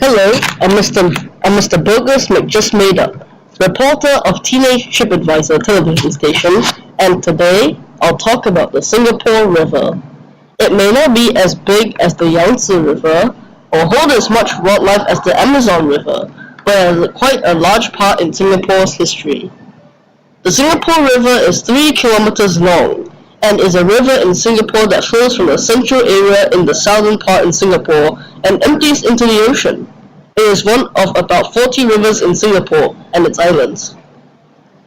Hello, I'm Mr. Bogus McJust Made Up, reporter of Teenage TripAdvisor television station, and today I'll talk about the Singapore River. It may not be as big as the Yangtze River or hold as much wildlife as the Amazon River, but it has quite a large part in Singapore's history. The Singapore River is 3 kilometers long and is a river in Singapore that flows from a central area in the southern part in Singapore and empties into the ocean. It is one of about 40 rivers in Singapore and its islands.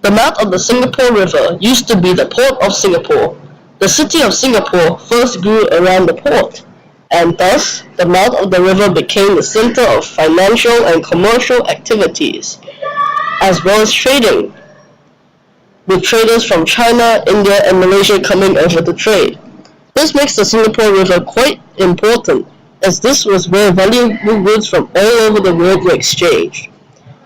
The mouth of the Singapore River used to be the Port of Singapore. The city of Singapore first grew around the port, and thus the mouth of the river became the center of financial and commercial activities, as well as trading, with traders from China, India, and Malaysia coming over to trade. This makes the Singapore River quite important, as this was where valuable goods from all over the world were exchanged.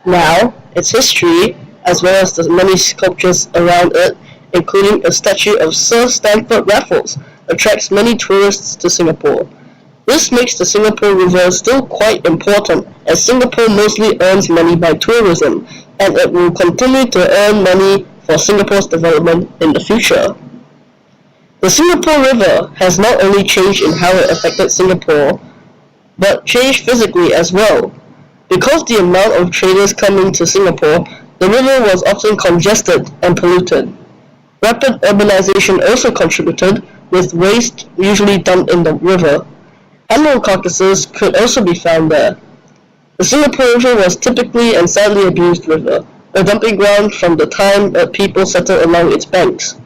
Now, its history, as well as the many sculptures around it, including a statue of Sir Stamford Raffles, attracts many tourists to Singapore. This makes the Singapore River still quite important, as Singapore mostly earns money by tourism, and it will continue to earn money for Singapore's development in the future. The Singapore River has not only changed in how it affected Singapore, but changed physically as well. Because the amount of traders coming to Singapore, the river was often congested and polluted. Rapid urbanization also contributed, with waste usually dumped in the river. Animal carcasses could also be found there. The Singapore River was typically and sadly abused river, a dumping ground from the time that people settled along its banks.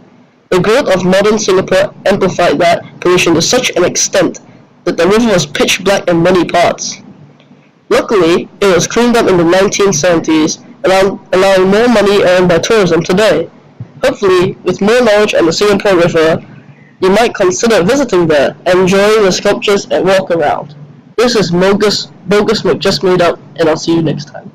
The growth of modern Singapore amplified that pollution to such an extent that the river was pitch black in many parts. Luckily, it was cleaned up in the 1970s, allowing more money earned by tourism today. Hopefully, with more knowledge on the Singapore River, you might consider visiting there, enjoying the sculptures and walk around. This is Bogus McJust Made Up, and I'll see you next time.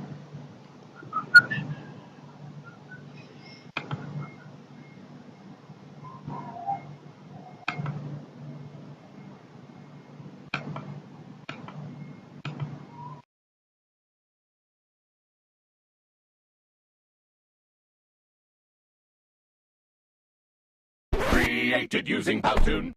Created using Powtoon.